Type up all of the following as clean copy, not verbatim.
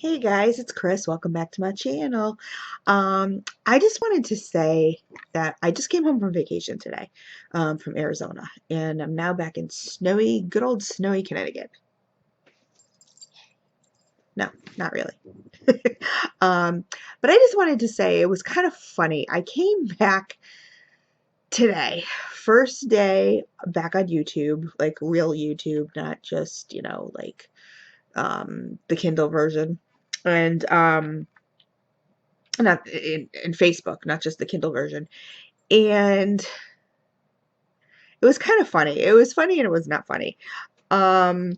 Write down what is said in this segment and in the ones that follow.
Hey guys, it's Chris. Welcome back to my channel. I just wanted to say that I just came home from vacation today, from Arizona, and I'm now back in snowy, good old snowy Connecticut. No, not really. Um, but I just wanted to say it was kind of funny. I came back today, first day back on YouTube, like real YouTube, not just, like the Kindle version. And not in Facebook, not just the Kindle version. And it was kind of funny. It was funny and it was not funny. Um,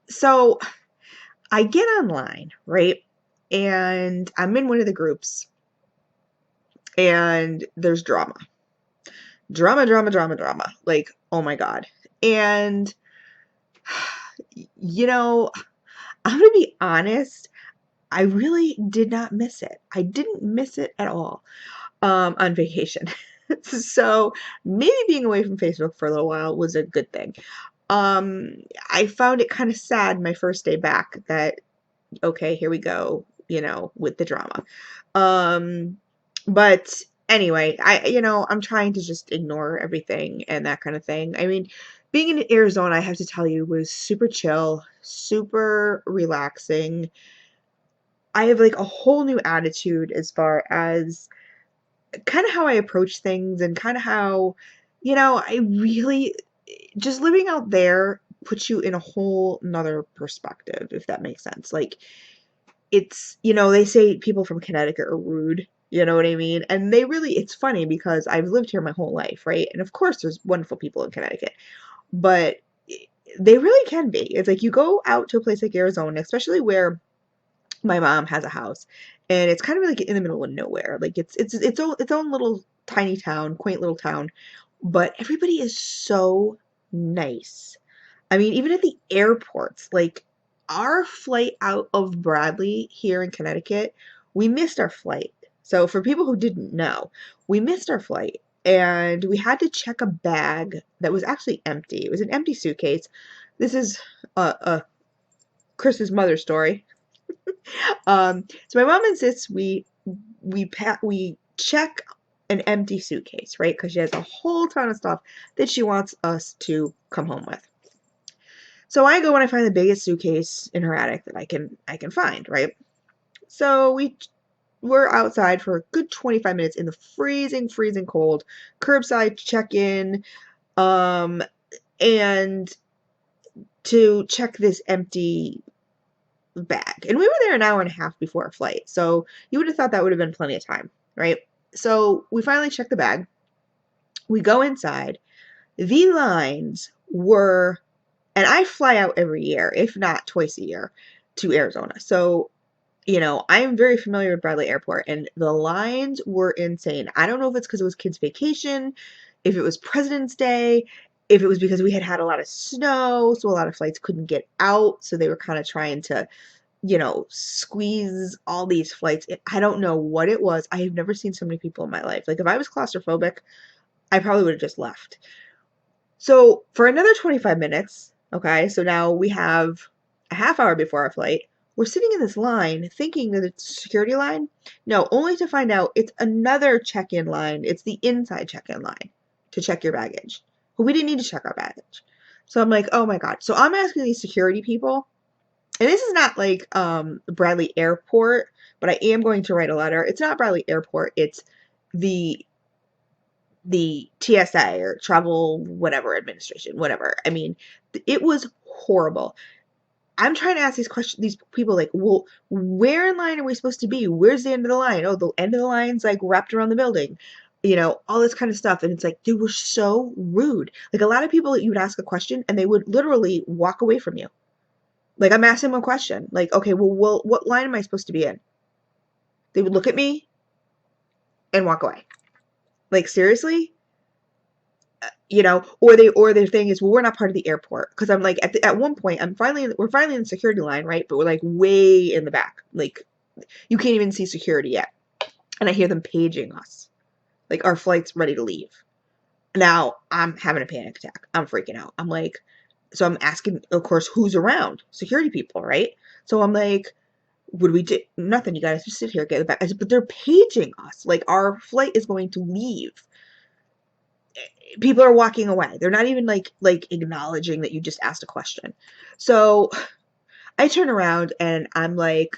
so I get online, right? And I'm in one of the groups and there's drama. Drama, drama, drama, drama. Like, oh my God. And you know, I'm gonna be honest, I really did not miss it. I didn't miss it at all on vacation. So maybe being away from Facebook for a little while was a good thing. Um, I found it kind of sad my first day back that, okay, here we go, with the drama. Um, but anyway, I'm trying to just ignore everything and that kind of thing. I mean, being in Arizona, I have to tell you, was super chill, super relaxing. I have like a whole new attitude as far as kind of how I approach things and kind of how, I really just living out there puts you in a whole nother perspective, if that makes sense. Like it's, they say people from Connecticut are rude, you know what I mean? And it's funny because I've lived here my whole life, right? And of course there's wonderful people in Connecticut, but they really can be. It's like you go out to a place like Arizona, especially where my mom has a house, and it's kind of like in the middle of nowhere. Like it's its own little tiny town, quaint little town, but everybody is so nice. I mean, even at the airports, like our flight out of Bradley here in Connecticut, we missed our flight. So for people who didn't know, we missed our flight and we had to check a bag that was actually empty. It was an empty suitcase. This is a Chris's mother story. So my mom insists we check an empty suitcase, right? Because she has a whole ton of stuff that she wants us to come home with. So I go and I find the biggest suitcase in her attic that I can find, right? So we're outside for a good 25 minutes in the freezing, freezing cold, curbside check-in, um, and to check this empty bag. And we were there an hour and a half before our flight. So you would have thought that would have been plenty of time, right? So we finally check the bag. We go inside. The lines were, and I fly out every year, if not twice a year, to Arizona. So, I am very familiar with Bradley Airport, and the lines were insane. I don't know if it's because it was kids' vacation, if it was President's Day, if it was because we had had a lot of snow, so a lot of flights couldn't get out, so they were kind of trying to squeeze all these flights. I don't know what it was. I have never seen so many people in my life. Like if I was claustrophobic, I probably would have just left. So for another 25 minutes, okay, so now we have a half hour before our flight. We're sitting in this line thinking that it's a security line. No, only to find out it's another check-in line. It's the inside check-in line to check your baggage. But we didn't need to check our baggage. So I'm like, oh my God. So I'm asking these security people, and this is not like Bradley Airport, but I am going to write a letter. It's not Bradley Airport. It's the TSA or Travel whatever administration, whatever. I mean, it was horrible. I'm trying to ask these people like, well, where in line are we supposed to be? Where's the end of the line? Oh, the end of the line's like wrapped around the building. All this kind of stuff. And it's like, they were so rude. Like a lot of people, you would ask a question and they would literally walk away from you. Like I'm asking them a question. Like, okay, well, what line am I supposed to be in? They would look at me and walk away. Like seriously? Or their thing is, well, we're not part of the airport. Because I'm like, at one point, we're finally in the security line, right? But we're like way in the back. Like, you can't even see security yet. And I hear them paging us. Like, our flight's ready to leave. Now, I'm having a panic attack. I'm freaking out. I'm like, so I'm asking, of course, who's around? Security people, right? So I'm like, what do we do? Nothing. You guys just sit here, get it back. I said, but they're paging us. Like, our flight is going to leave. People are walking away. They're not even like acknowledging that you just asked a question. So I turn around and I'm like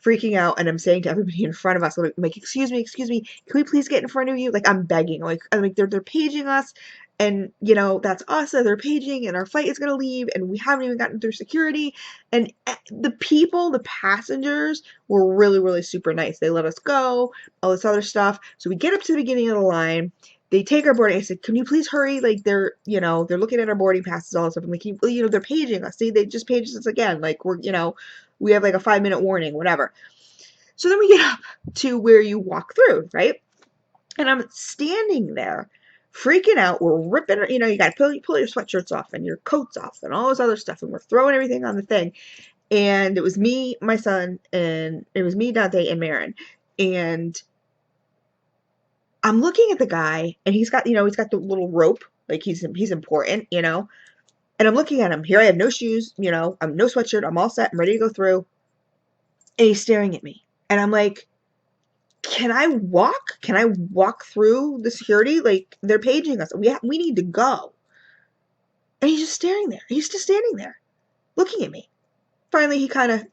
freaking out, and I'm saying to everybody in front of us, I'm like, excuse me, can we please get in front of you? Like, I'm begging. I'm like they're paging us, and that's us that they're paging, and our flight is gonna leave, and we haven't even gotten through security. And the passengers were really, really super nice. They let us go, all this other stuff. So we get up to the beginning of the line. They take our boarding. I said, can you please hurry? Like, they're looking at our boarding passes, all this stuff. I'm like, they're paging us. See, they just paged us again. Like, we have like a 5-minute warning, whatever. So then we get up to where you walk through, right? And I'm standing there freaking out. We're ripping, you got to pull your sweatshirts off and your coats off and all this other stuff. And we're throwing everything on the thing. And it was me, my son, and it was me, Dante, and Marin. And I'm looking at the guy, and he's got the little rope, like he's important, and I'm looking at him. Here I have no shoes, I'm no sweatshirt, I'm all set, I'm ready to go through. And he's staring at me. And I'm like, can I walk? Can I walk through the security? Like, they're paging us. We need to go. And he's just staring there. He's just standing there, looking at me. Finally, he kind of,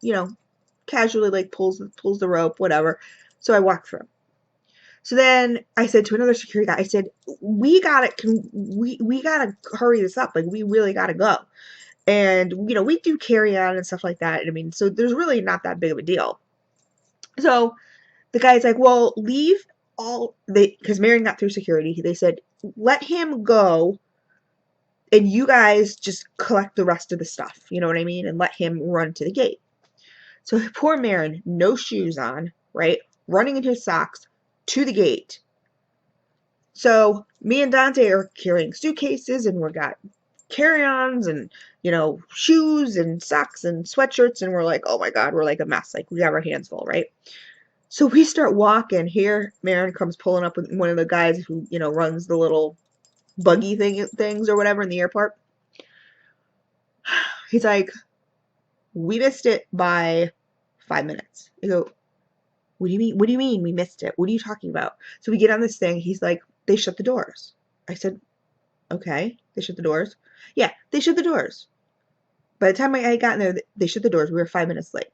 casually like pulls the rope, whatever. So I walk through. So then I said to another security guy, I said, we gotta hurry this up. Like, we really gotta go. And, we do carry on and stuff like that. I mean, so there's really not that big of a deal. So the guy's like, well, leave because Marion got through security. They said, let him go, and you guys just collect the rest of the stuff. You know what I mean? And let him run to the gate. So poor Marin, no shoes on, right? Running in his socks to the gate. So me and Dante are carrying suitcases, and we've got carry-ons and, shoes and socks and sweatshirts, and we're like, oh my God, we're like a mess. Like, we have our hands full, right? So we start walking. Here, Marin comes pulling up with one of the guys who, runs the little buggy things or whatever in the airport. He's like, we missed it by 5 minutes. I go, what do you mean? What do you mean we missed it? What are you talking about? So we get on this thing. He's like, they shut the doors. I said, okay, they shut the doors. Yeah, they shut the doors. By the time I got in there, they shut the doors. We were 5 minutes late.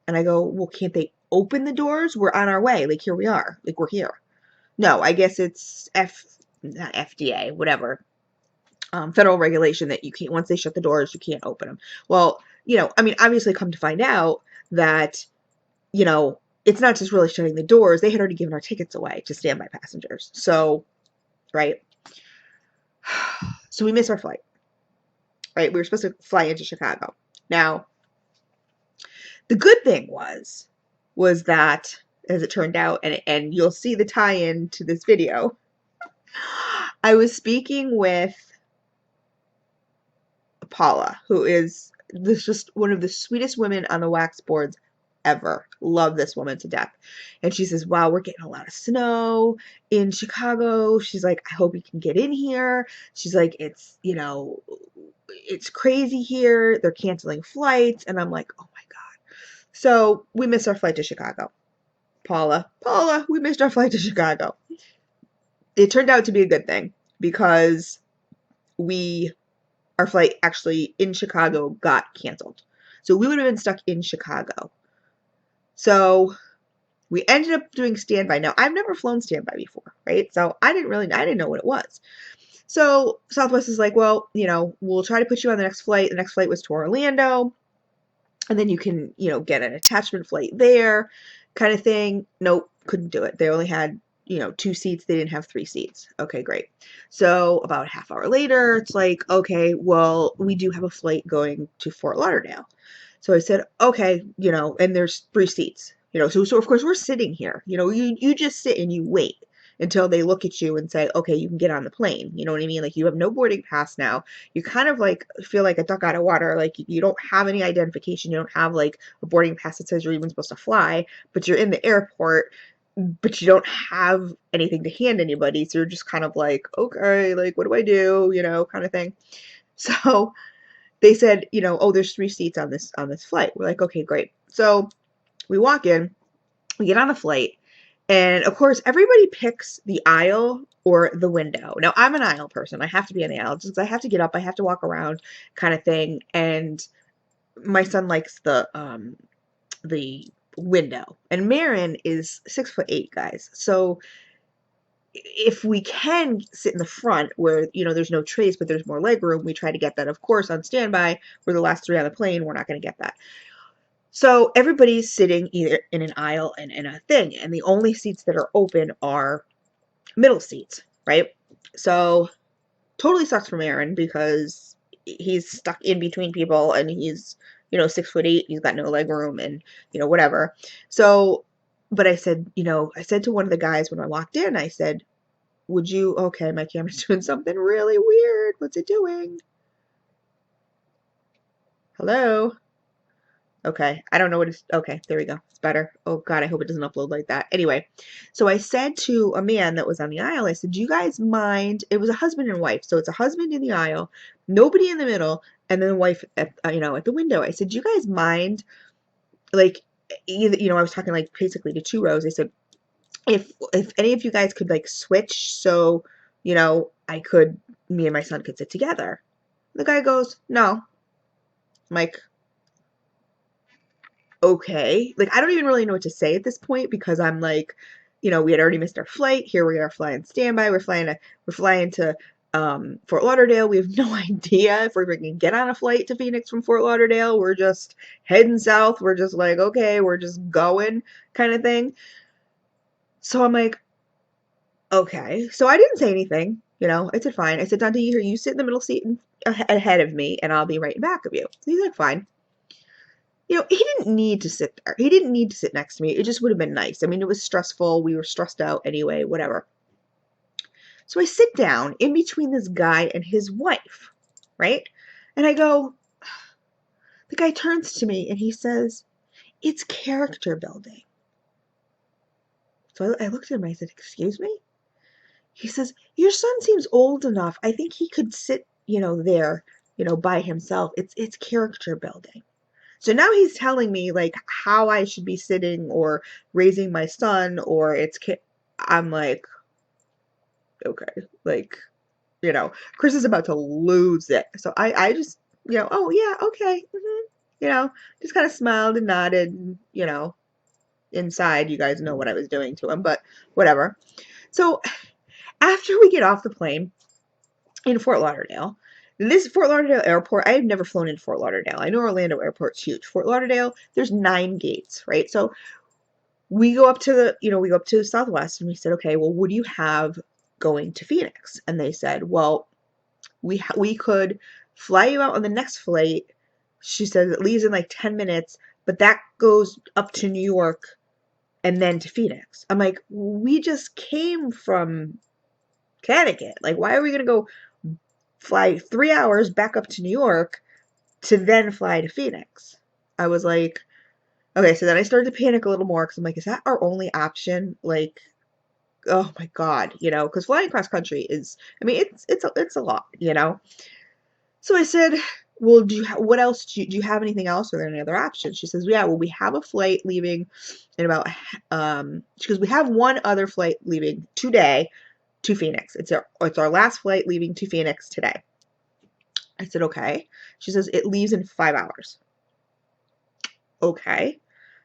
And I go, well, can't they open the doors? We're on our way. Like, here we are. Like, we're here. No, I guess it's not FDA, whatever. Federal regulation that you can't, once they shut the doors, you can't open them. Well, I mean, obviously come to find out that, it's not just really shutting the doors. They had already given our tickets away to standby passengers. So, right. So we missed our flight, right? We were supposed to fly into Chicago. Now, the good thing was that, as it turned out, and you'll see the tie-in to this video, I was speaking with Paula, who is just one of the sweetest women on the wax boards ever. Love this woman to death. And she says, wow, we're getting a lot of snow in Chicago. She's like, I hope you can get in here. She's like, it's crazy here. They're canceling flights. And I'm like, oh my God. So we missed our flight to Chicago. Paula, we missed our flight to Chicago. It turned out to be a good thing, because our flight actually in Chicago got canceled. So we would have been stuck in Chicago. So we ended up doing standby. Now, I've never flown standby before, right? So I didn't know what it was. So Southwest is like, well, we'll try to put you on the next flight. The next flight was to Orlando, and then you can, get an attachment flight there, kind of thing. Nope, couldn't do it. They only had, 2 seats. They didn't have 3 seats. Okay, great. So about a half hour later, it's like, okay, well, we do have a flight going to Fort Lauderdale. So I said, okay, and there's 3 seats, so of course we're sitting here, you just sit and you wait until they look at you and say, okay, you can get on the plane. You know what I mean? Like, you have no boarding pass now. You kind of like feel like a duck out of water. Like, you don't have any identification. You don't have like a boarding pass that says you're even supposed to fly, but you're in the airport, but you don't have anything to hand anybody. So you're just kind of like, okay, like, what do I do? Kind of thing. So they said, oh, there's 3 seats on this flight. We're like, okay, great. So we walk in, we get on the flight, and of course, everybody picks the aisle or the window. Now, I'm an aisle person. I have to be in the aisle just because I have to get up, I have to walk around kind of thing. And my son likes the window. And Marin is 6'8", guys. So if we can sit in the front where, there's no trays, but there's more leg room, we try to get that, of course, on standby. We're the last 3 on the plane. We're not going to get that. So everybody's sitting either in an aisle and in a thing, and the only seats that are open are middle seats, right? So totally sucks for Aaron because he's stuck in between people, and he's 6'8", he's got no leg room, and whatever. So, but I said to one of the guys when I walked in, I said, would you, okay, my camera's doing something really weird. What's it doing? Hello? Okay, I don't know what it's, okay, there we go. It's better. Oh God, I hope it doesn't upload like that. Anyway, so I said to a man that was on the aisle, I said, do you guys mind, it was a husband and wife, so it's a husband in the aisle, nobody in the middle, and then the wife at, at the window. I said, do you guys mind, like, either, I was talking like basically to 2 rows. I said, if any of you guys could like switch so, me and my son could sit together. The guy goes, no. I'm like, okay. Like, I don't even really know what to say at this point because I'm like, we had already missed our flight. Here we are flying standby. We're flying to Fort Lauderdale. We have no idea if we're going to get on a flight to Phoenix from Fort Lauderdale. We're just heading south. We're just like, okay, we're just going kind of thing. So I'm like, okay. So I didn't say anything. I said, fine. I said, Dante, you sit in the middle seat ahead of me, and I'll be right in back of you. So he's like, fine. He didn't need to sit there. He didn't need to sit next to me. It just would have been nice. I mean, it was stressful. We were stressed out anyway, whatever. So I sit down in between this guy and his wife, right? And I go, the guy turns to me and he says, it's character building. So I looked at him and I said, excuse me? He says, your son seems old enough. I think he could sit, there, by himself. It's character building. So now he's telling me like how I should be sitting or raising my son, or I'm like, okay, like, Chris is about to lose it. So I just, oh yeah, okay. Just kind of smiled and nodded, inside, you guys know what I was doing to him, but whatever. So after we get off the plane in Fort Lauderdale, this Fort Lauderdale airport, I have never flown into Fort Lauderdale. I know Orlando airport's huge. Fort Lauderdale, there's 9 gates, right? So we go up to the Southwest, and we said, okay, well, what do you have going to Phoenix? And they said, well, we could fly you out on the next flight. She said it leaves in like 10 minutes, but that goes up to New York and then to Phoenix. I'm like, we just came from Connecticut. Like, why are we going to go fly 3 hours back up to New York to then fly to Phoenix? I was like, okay, so then I started to panic a little more because I'm like, is that our only option? Like, oh my God, because flying cross country is, I mean, it's a lot, So I said, well, what else, do you have anything else? Are there any other options? She says, yeah, well, we have a flight leaving in about, because we have one other flight leaving today to Phoenix. It's our last flight leaving to Phoenix today. I said, okay. She says, it leaves in 5 hours. Okay.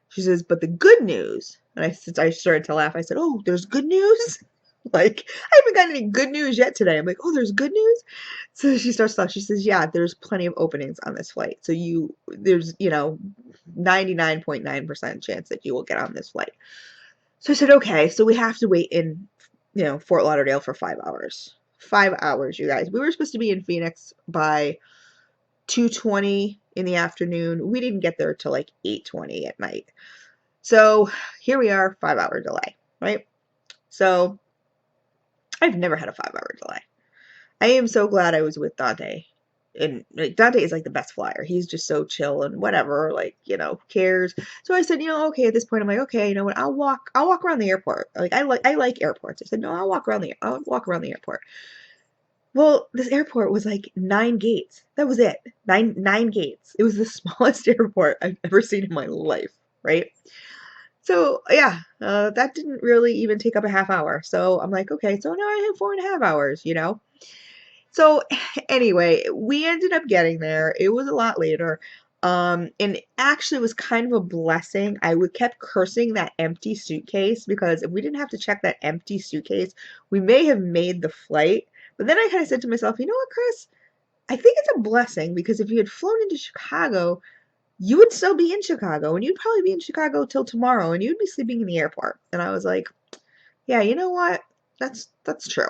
She says, but the good news, and I started to laugh. I said, oh, there's good news? Like, I haven't gotten any good news yet today. I'm like, oh, there's good news? So she starts to laugh. She says, yeah, there's plenty of openings on this flight. So there's, 99.9% chance that you will get on this flight. So I said, okay, so we have to wait in, Fort Lauderdale for 5 hours. 5 hours, you guys. We were supposed to be in Phoenix by 2:20 in the afternoon. We didn't get there till like 8:20 at night. So here we are, 5-hour delay, right? So I've never had a 5-hour delay. I am so glad I was with Dante. And like, Dante is like the best flyer. He's just so chill and whatever, like, cares. So I said, okay, at this point, I'm like, okay, you know what? I'll walk around the airport. Like, I like airports. I said, no, I'll walk around the airport. Well, this airport was like 9 gates. That was it. Nine gates. It was the smallest airport I've ever seen in my life, right? So yeah, that didn't really even take up a half hour. So I'm like, okay, so now I have 4.5 hours, you know? So anyway, we ended up getting there. It was a lot later. And actually it was kind of a blessing. I would kept cursing that empty suitcase because if we didn't have to check that empty suitcase, we may have made the flight. But then I kind of said to myself, you know what, Chris? I think it's a blessing because if you had flown into Chicago, you would still be in Chicago and you'd probably be in Chicago till tomorrow and you'd be sleeping in the airport. And I was like, yeah, you know what? That's true.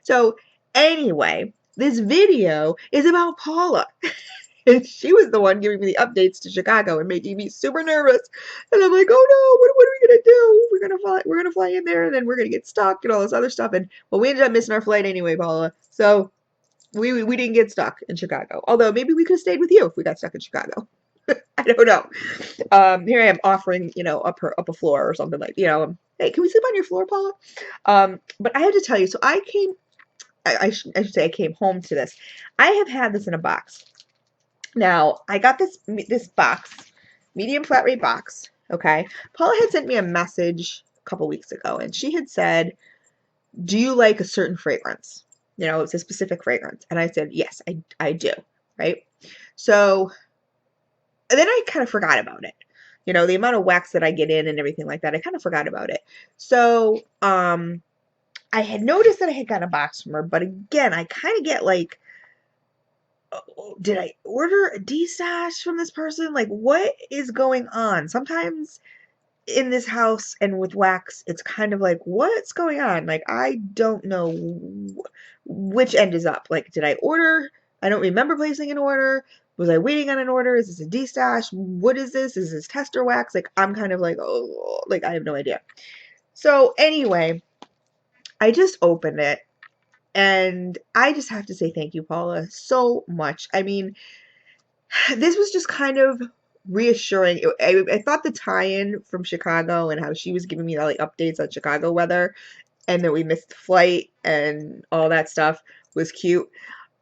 So anyway, this video is about Paula. And she was the one giving me the updates to Chicago and making me super nervous. And I'm like, oh no, what are we gonna do? We're gonna fly in there and then we're gonna get stuck and all this other stuff. And well, we ended up missing our flight anyway, Paula. So we didn't get stuck in Chicago. Although maybe we could have stayed with you if we got stuck in Chicago. I don't know. Here I am offering, you know, up a floor or something like, you know, hey, can we sleep on your floor, Paula? But I have to tell you, so I should say I came home to this. I have had this in a box. Now, I got this box, medium flat rate box, okay? Paula had sent me a message a couple weeks ago, and she had said, do you like a certain fragrance? You know, it's a specific fragrance. And I said, yes, I do, right? So then I kind of forgot about it. You know, the amount of wax that I get in and everything like that, I kind of forgot about it. So, I had noticed that I had gotten a box from her, but again, I kind of get like, oh, did I order a D-stash from this person? Like, what is going on? Sometimes in this house and with wax, it's kind of like, what's going on? Like, I don't know which end is up. Like, did I order? I don't remember placing an order. Was I waiting on an order? Is this a D-stash? What is this? Is this tester wax? Like, I'm kind of like, oh, like, I have no idea. So anyway, I just opened it. And I just have to say thank you, Paula, so much. I mean, this was just kind of reassuring. I thought the tie-in from Chicago and how she was giving me like updates on Chicago weather and that we missed the flight and all that stuff was cute.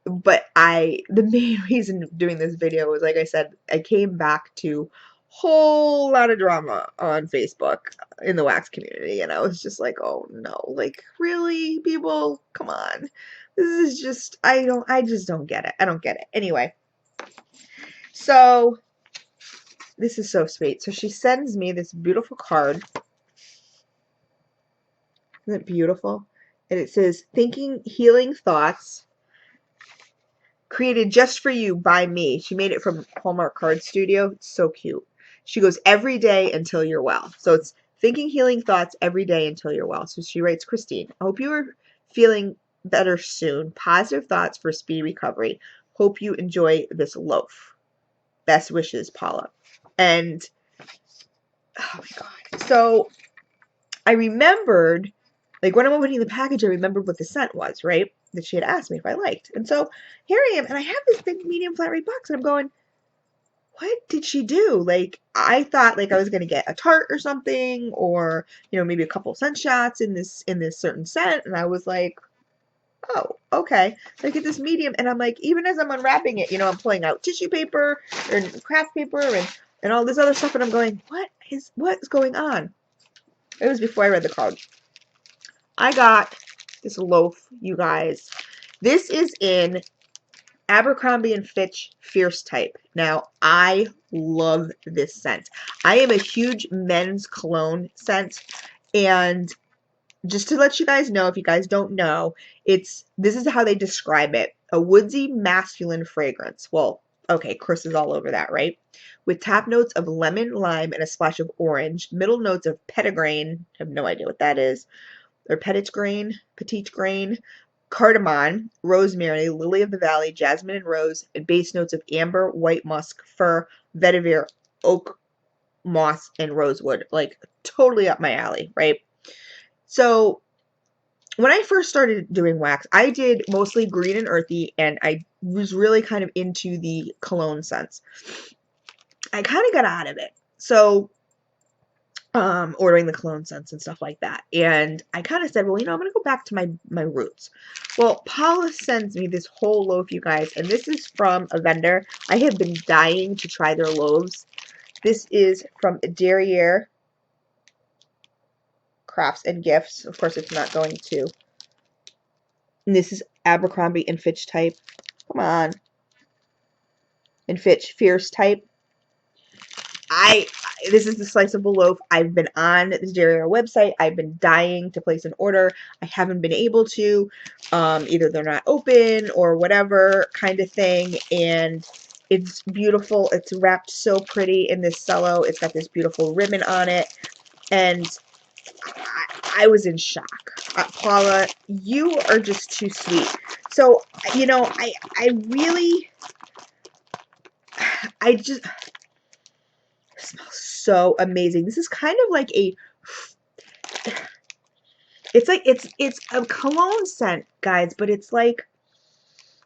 But the main reason of doing this video was, like I said, I came back to whole lot of drama on Facebook in the wax community, and I was just like, oh no, like really, people, come on. This is just, I just don't get it. I don't get it. Anyway, so this is so sweet. So she sends me this beautiful card. Isn't it beautiful? And it says, thinking healing thoughts created just for you by me. She made it from Hallmark Card Studio. It's so cute. She goes, every day until you're well. So it's thinking healing thoughts every day until you're well. So she writes, Christine, I hope you are feeling better soon. Positive thoughts for speedy recovery. Hope you enjoy this loaf. Best wishes, Paula. And, oh my God. So I remembered, like when I'm opening the package, I remembered what the scent was, right? That she had asked me if I liked. And so here I am, and I have this big medium flat rate box, and I'm going, what did she do? Like, I thought like I was gonna get a tart or something, or you know, maybe a couple scent shots in this certain scent, and I was like, oh, okay. So I get this medium, and I'm like, even as I'm unwrapping it, you know, I'm pulling out tissue paper and craft paper and all this other stuff, and I'm going, what's going on? It was before I read the card. I got this loaf, you guys. This is in Abercrombie & Fitch Fierce Type. Now, I love this scent. I am a huge men's cologne scent, and just to let you guys know, if you guys don't know, this is how they describe it. A woodsy, masculine fragrance. Well, okay, Chris is all over that, right? With top notes of lemon, lime, and a splash of orange. Middle notes of petitgrain. I have no idea what that is. Or petite grain, cardamom, rosemary, lily of the valley, jasmine and rose, and base notes of amber, white musk, fir, vetiver, oak, moss, and rosewood. Like, totally up my alley, right? So when I first started doing wax, I did mostly green and earthy, and I was really kind of into the cologne scents. I kind of got out of it. So ordering the cologne scents and stuff like that. And I kind of said, well, you know, I'm going to go back to my roots. Well, Paula sends me this whole loaf, you guys, and this is from a vendor. I have been dying to try their loaves. This is from DairyAire. crafts and gifts. Of course, it's not going to. And this is Abercrombie and Fitch type. Come on. And Fitch Fierce type. This is the sliceable loaf. I've been on this DairyAire website. I've been dying to place an order. I haven't been able to. Either they're not open or whatever kind of thing. And it's beautiful. It's wrapped so pretty in this cello. It's got this beautiful ribbon on it. And I was in shock. Paula, you are just too sweet. So, you know, I really, I just, it smells so amazing. This is kind of like it's a cologne scent, guys, but it's like,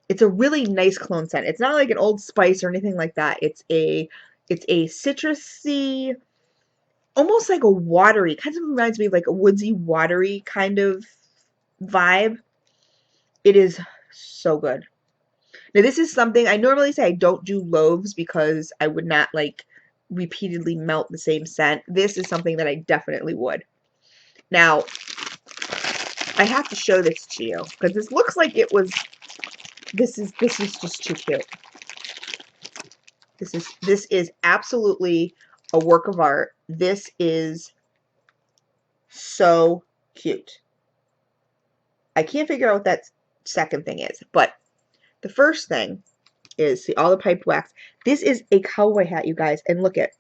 it's a really nice cologne scent. It's not like an Old Spice or anything like that. It's a citrusy, almost like a watery, kind of reminds me of like a woodsy, watery kind of vibe. It is so good. Now, this is something I normally say I don't do loaves because I would not like repeatedly melt the same scent. This is something that I definitely would. Now, I have to show this to you because this looks like it was, this is just too cute. This is absolutely a work of art. This is so cute. I can't figure out what that second thing is, but the first thing is, see all the piped wax. This is a cowboy hat, you guys, and look at,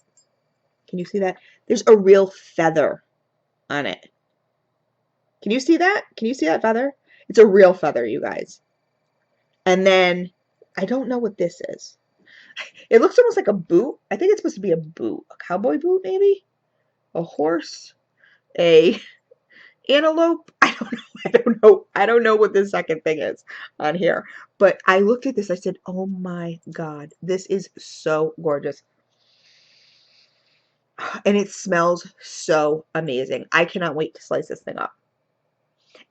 can you see that? There's a real feather on it. Can you see that? Can you see that feather? It's a real feather, you guys. And then, I don't know what this is. It looks almost like a boot. I think it's supposed to be a boot. A cowboy boot, maybe? A horse? A antelope? I don't know. I don't know what this second thing is on here. But I looked at this. I said, oh my God. This is so gorgeous. And it smells so amazing. I cannot wait to slice this thing up.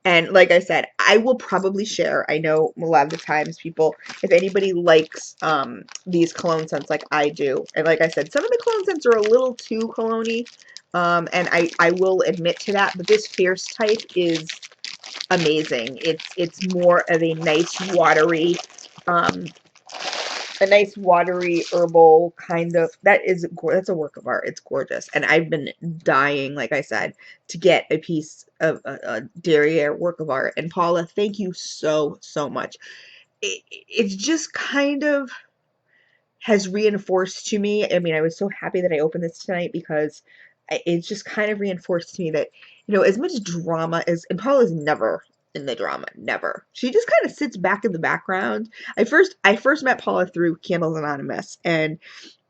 And like I said, I will probably share. I know a lot of the times people, if anybody likes these cologne scents like I do, and like I said, some of the cologne scents are a little too cologne-y, and I will admit to that, but this Fierce type is amazing. It's more of a nice watery, herbal kind of, that's a work of art. It's gorgeous. And I've been dying, like I said, to get a piece of a DairyAire work of art. And Paula, thank you so much. It's just kind of has reinforced to me. I mean, I was so happy that I opened this tonight because it's just kind of reinforced to me that, you know, as much drama as, and Paula's never in the drama, never. She just kind of sits back in the background. I first met Paula through Candles Anonymous, and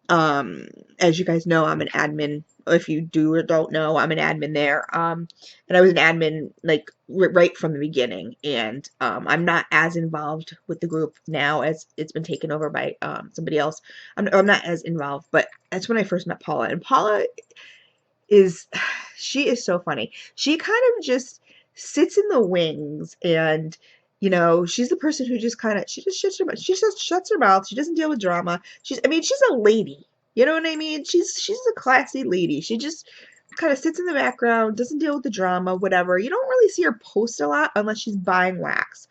as you guys know, I'm an admin. If you do or don't know, I'm an admin there. And I was an admin like right from the beginning. And I'm not as involved with the group now as it's been taken over by somebody else. I'm not as involved, but that's when I first met Paula. And Paula she is so funny. She kind of just sits in the wings, and you know, she's the person who just kind of, she just shuts her mouth. She doesn't deal with drama. She's a lady. You know what I mean? She's a classy lady. She just kind of sits in the background, doesn't deal with the drama, whatever. You don't really see her post a lot unless she's buying wax.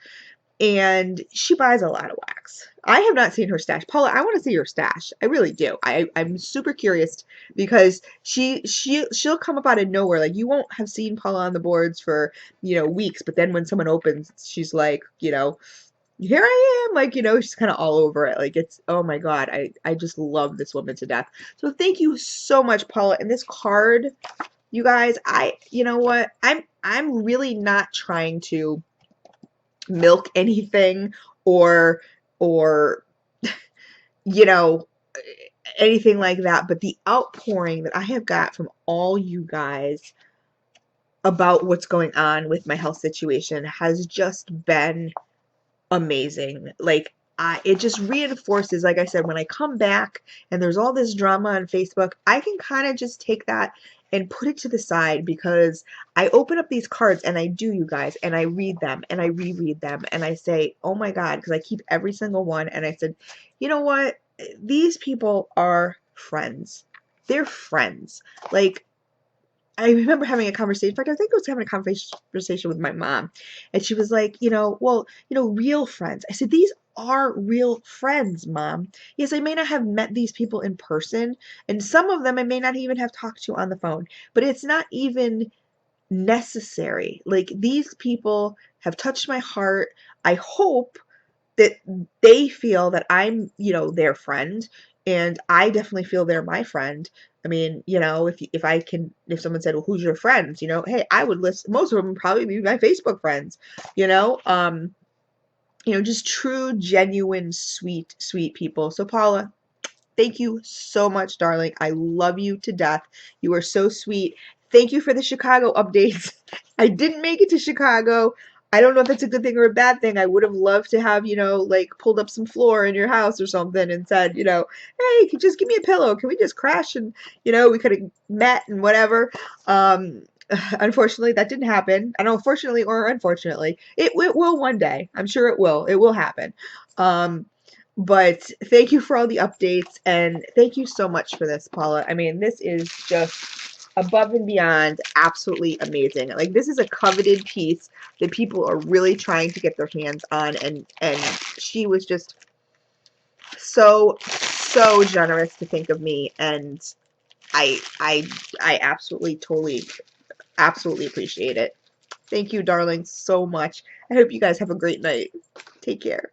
And she buys a lot of wax. I have not seen her stash. Paula, I want to see your stash. I really do. I'm super curious because she'll come up out of nowhere. Like, you won't have seen Paula on the boards for, you know, weeks, but then when someone opens, she's like, you know, here I am. Like, you know, she's kind of all over it. Like, it's, oh my God, I just love this woman to death. So thank you so much, Paula. And this card, you guys, you know what? I'm really not trying to milk anything or you know, anything like that, but the outpouring that I have got from all you guys about what's going on with my health situation has just been amazing. Like, it just reinforces, like I said, when I come back and there's all this drama on Facebook, I can kind of just take that and put it to the side because I open up these cards and I do, you guys, and I read them and I reread them and I say, oh my God, because I keep every single one. And I said, you know what? These people are friends. They're friends. Like, I remember having a conversation. In fact, I think I was having a conversation with my mom, and she was like, well, real friends. I said, these are real friends, Mom. Yes, I may not have met these people in person, and some of them I may not even have talked to on the phone, but it's not even necessary. Like, these people have touched my heart. I hope that they feel that I'm, their friend, and I definitely feel they're my friend. I mean, if someone said, "Well, who's your friends?" Hey, I would list most of them would probably be my Facebook friends. You know, um, just true, genuine, sweet, sweet people. So, Paula, thank you so much, darling. I love you to death. You are so sweet. Thank you for the Chicago updates. I didn't make it to Chicago. I don't know if that's a good thing or a bad thing. I would have loved to have, like pulled up some floor in your house or something and said, hey, just give me a pillow. Can we just crash? And, we could have met and whatever. Um, Unfortunately, that didn't happen. I don't know, fortunately or unfortunately. It will one day. I'm sure it will. It will happen. Um, but thank you for all the updates, and thank you so much for this, Paula. I mean, this is just above and beyond absolutely amazing. Like, this is a coveted piece that people are really trying to get their hands on, and she was just so generous to think of me, and I absolutely totally absolutely appreciate it. Thank you, darling, so much. I hope you guys have a great night. Take care.